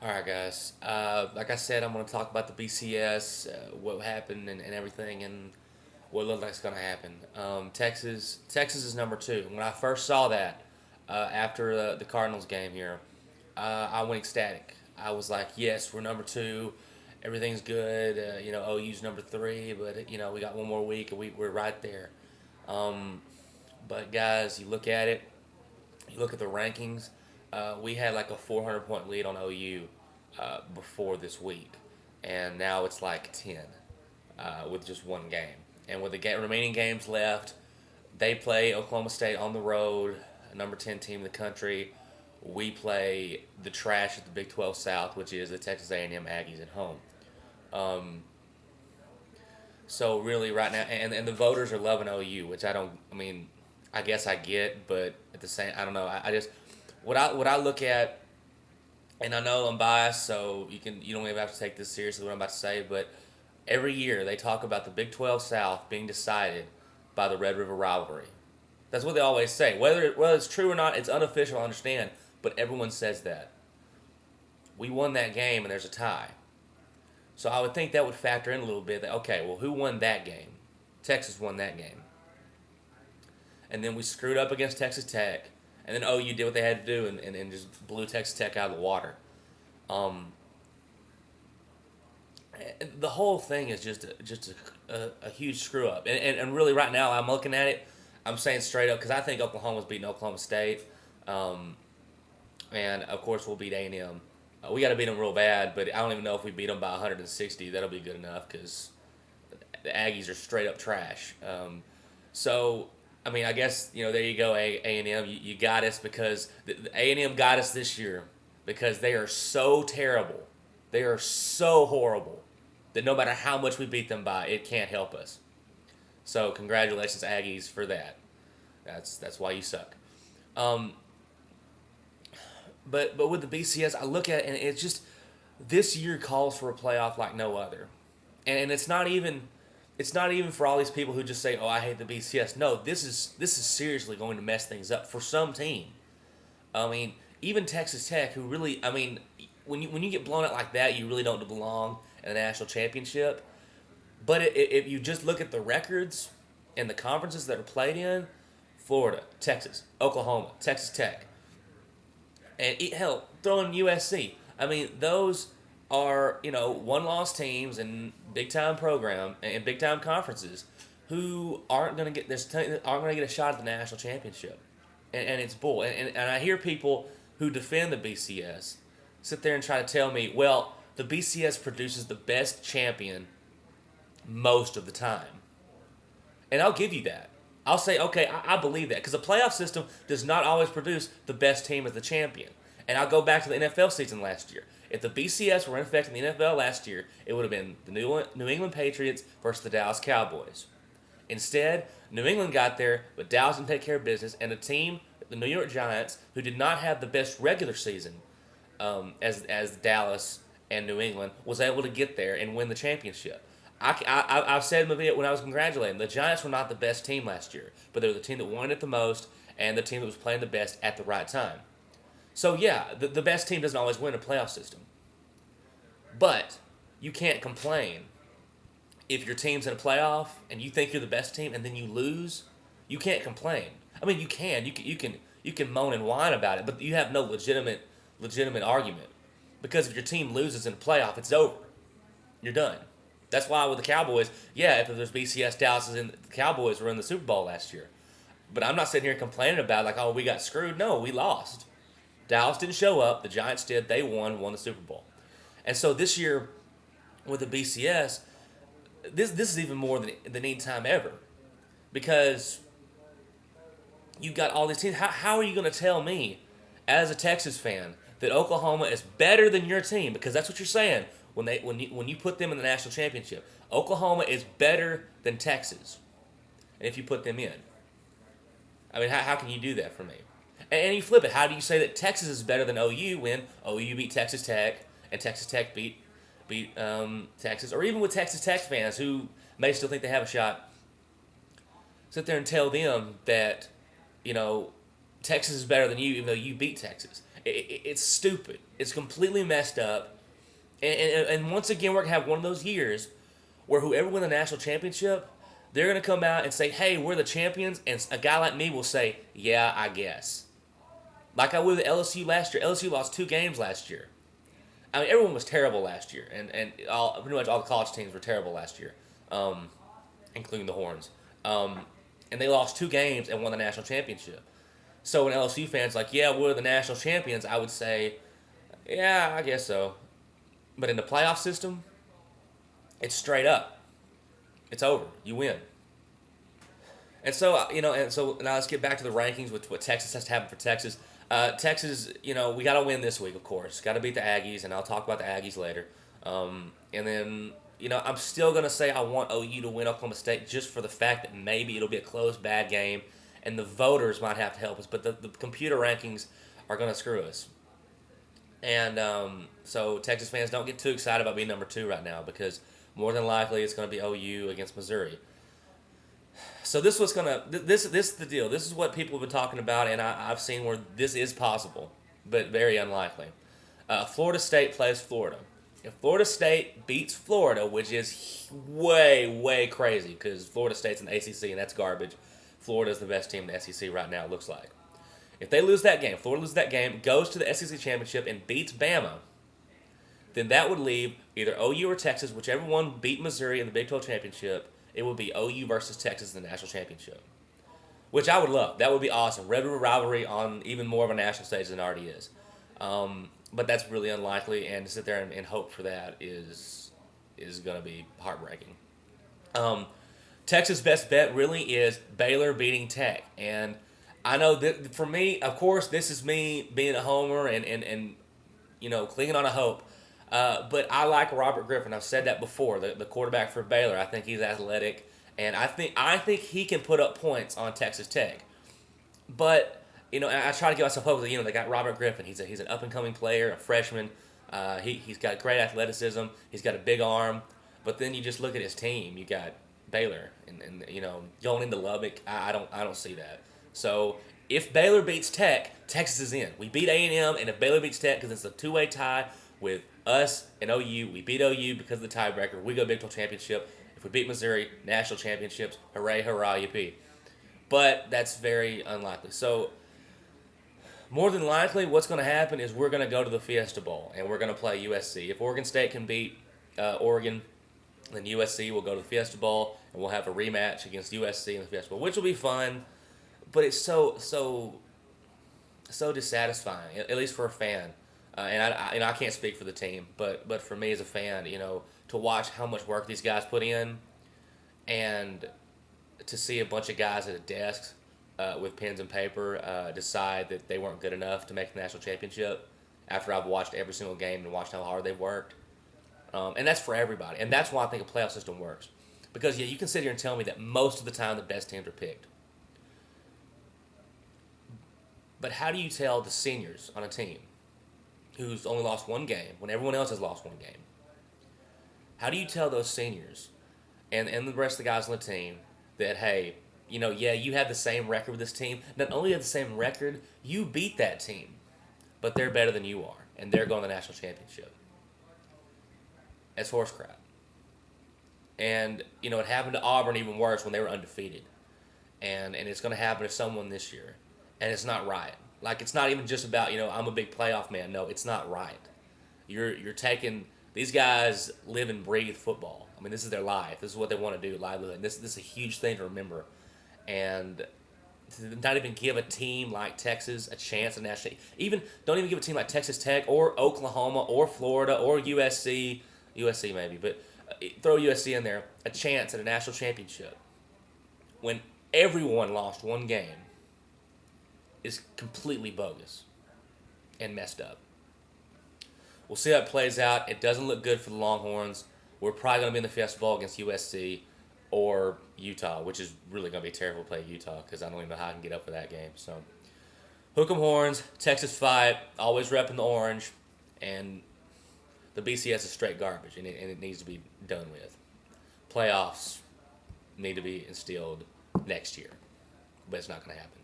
All right, guys. Like I said, I'm going to talk about the BCS, what happened, and everything, and what looks like it's going to happen. Texas is number two. When I first saw that after the Cardinals game here, I went ecstatic. I was like, yes, we're number two. Everything's good. OU's number three, but we got one more week, and we're right there. Um, but guys, you look at it. You look at the rankings. We had like a 400 point lead on OU before this week, and now it's like 10 with just one game. And with the remaining games left, they play Oklahoma State on the road, number 10 team in the country. We play the trash at the Big 12 South, which is the Texas A&M Aggies at home. Um, so really, right now, and the voters are loving OU, which I don't. I mean, I guess I get, but at the same, I don't know. I just what I look at, and I know I'm biased, so you don't even have to take this seriously what I'm about to say, but every year they talk about the Big 12 South being decided by the Red River rivalry. That's what they always say. Whether it's true or not, it's unofficial. I understand, but everyone says that. We won that game, and there's a tie. So I would think that would factor in a little bit. That okay, well, who won that game? Texas won that game, and then we screwed up against Texas Tech, and then OU did what they had to do and just blew Texas Tech out of the water. Um, the whole thing is just a huge screw up, and really right now I'm looking at it. I'm saying straight up because I think Oklahoma's beating Oklahoma State, um, and of course we'll beat A&M. We got to beat them real bad, but I don't even know if we beat them by 160. That'll be good enough because the Aggies are straight up trash. So I mean, I guess there you go, A&M. You got us because the A&M got us this year because they are so terrible, they are so horrible that no matter how much we beat them by, it can't help us. So congratulations, Aggies, for that. That's why you suck. Um, but with the BCS, I look at it and it's just this year calls for a playoff like no other, and it's not even for all these people who just say, "Oh, I hate the BCS." No, this is seriously going to mess things up for some team. I mean, even Texas Tech, who really, I mean, when you get blown out like that, you really don't belong in the national championship. But if you just look at the records and the conferences that are played in, Florida, Texas, Oklahoma, Texas Tech, and hell, throw in USC. I mean, those are one-loss teams and big-time program and big-time conferences who aren't going to get aren't going to get a shot at the national championship, and it's bull. And I hear people who defend the BCS sit there and try to tell me, well, the BCS produces the best champion most of the time, and I'll give you that. I'll say, okay, I believe that because the playoff system does not always produce the best team as the champion. And I'll go back to the NFL season last year. If the BCS were in effect in the NFL last year, it would have been the New England Patriots versus the Dallas Cowboys. Instead, New England got there, but Dallas didn't take care of business, and the team, the New York Giants, who did not have the best regular season as Dallas and New England, was able to get there and win the championship. I've said in the video when I was congratulating, the Giants were not the best team last year, but they were the team that won it the most and the team that was playing the best at the right time. So yeah, the best team doesn't always win a playoff system. But you can't complain if your team's in a playoff and you think you're the best team and then you lose. You can't complain. I mean, you can moan and whine about it, but you have no legitimate argument because if your team loses in a playoff, it's over. You're done. That's why with the Cowboys, yeah, if there's BCS, Dallas and the Cowboys were in the Super Bowl last year. But I'm not sitting here complaining about like, oh, we got screwed. No, we lost. Dallas didn't show up. The Giants did. They won the Super Bowl. And so this year with the BCS, this is even more than any time ever because you got all these teams. How are you going to tell me as a Texas fan that Oklahoma is better than your team? Because that's what you're saying when you put them in the national championship. Oklahoma is better than Texas, and if you put them in, I mean, how can you do that for me? And you flip it. How do you say that Texas is better than OU when OU beat Texas Tech and Texas Tech beat Texas, or even with Texas Tech fans who may still think they have a shot, sit there and tell them that Texas is better than you, even though you beat Texas. It's stupid. It's completely messed up. And once again, we're going to have one of those years where whoever wins the national championship, they're going to come out and say, hey, we're the champions. And a guy like me will say, yeah, I guess. Like I would with LSU last year. LSU lost 2 games last year. I mean, everyone was terrible last year. And pretty much all the college teams were terrible last year, including the Horns. And they lost 2 games and won the national championship. So when LSU fans like, yeah, we're the national champions, I would say, yeah, I guess so. But in the playoff system, it's straight up. It's over. You win. And so, now let's get back to the rankings with what Texas has to happen for Texas. Texas, we got to win this week, of course. Got to beat the Aggies, and I'll talk about the Aggies later. And then, I'm still going to say I want OU to win Oklahoma State just for the fact that maybe it'll be a close, bad game, and the voters might have to help us. But the computer rankings are going to screw us. And so Texas fans, don't get too excited about being number 2 right now, because more than likely it's going to be OU against Missouri. So this was this is the deal. This is what people have been talking about, and I've seen where this is possible, but very unlikely. Florida State plays Florida. If Florida State beats Florida, which is way, way crazy, because Florida State's in the ACC, and that's garbage. Florida's the best team in the SEC right now, it looks like. If they lose that game, Florida loses that game, goes to the SEC Championship, and beats Bama, then that would leave either OU or Texas, whichever one beat Missouri in the Big 12 Championship. It would be OU versus Texas in the national championship, which I would love. That would be awesome. Red River rivalry on even more of a national stage than it already is. But that's really unlikely, and to sit there and hope for that is going to be heartbreaking. Texas' best bet really is Baylor beating Tech, and I know that for me, of course, this is me being a homer and clinging on a hope. But I like Robert Griffin. I've said that before. The quarterback for Baylor. I think he's athletic, and I think he can put up points on Texas Tech. But I try to give myself hope that they got Robert Griffin. He's an up and coming player, a freshman. He's got great athleticism. He's got a big arm. But then you just look at his team. You got Baylor, and going into Lubbock. I don't see that. So if Baylor beats Tech, Texas is in. We beat A&M, and if Baylor beats Tech, because it's a 2-way tie with us and OU, we beat OU because of the tiebreaker. We go Big 12 championship. If we beat Missouri, national championships. Hooray, hurrah, yippee. But that's very unlikely. So more than likely, what's going to happen is we're going to go to the Fiesta Bowl, and we're going to play USC. If Oregon State can beat Oregon, then USC will go to the Fiesta Bowl, and we'll have a rematch against USC in the Fiesta Bowl, which will be fun. But it's so dissatisfying, at least for a fan. And I can't speak for the team, but for me as a fan, to watch how much work these guys put in, and to see a bunch of guys at a desk with pens and paper decide that they weren't good enough to make the national championship after I've watched every single game and watched how hard they've worked. And that's for everybody. And that's why I think a playoff system works. Because, you can sit here and tell me that most of the time the best teams are picked. But how do you tell the seniors on a team who's only lost 1 game when everyone else has lost 1 game? How do you tell those seniors and the rest of the guys on the team that, hey, you have the same record with this team. Not only have the same record, you beat that team, but they're better than you are, and they're going to the national championship. That's horse crap. And, it happened to Auburn even worse when they were undefeated. And it's going to happen to someone this year. And it's not right. Like, it's not even just about, I'm a big playoff man. No, it's not right. You're taking, these guys live and breathe football. I mean, this is their life. This is what they want to do, livelihood. This is a huge thing to remember. And to not even give a team like Texas a chance at national, don't even give a team like Texas Tech or Oklahoma or Florida or USC maybe, but throw USC in there, a chance at a national championship when everyone lost 1 game is completely bogus and messed up. We'll see how it plays out. It doesn't look good for the Longhorns. We're probably going to be in the Fiesta Bowl against USC or Utah, which is really going to be terrible to play Utah because I don't even know how I can get up for that game. So, hook 'em horns, Texas fight, always repping the orange, and the BCS is straight garbage, and it needs to be done with. Playoffs need to be instilled next year, but it's not going to happen.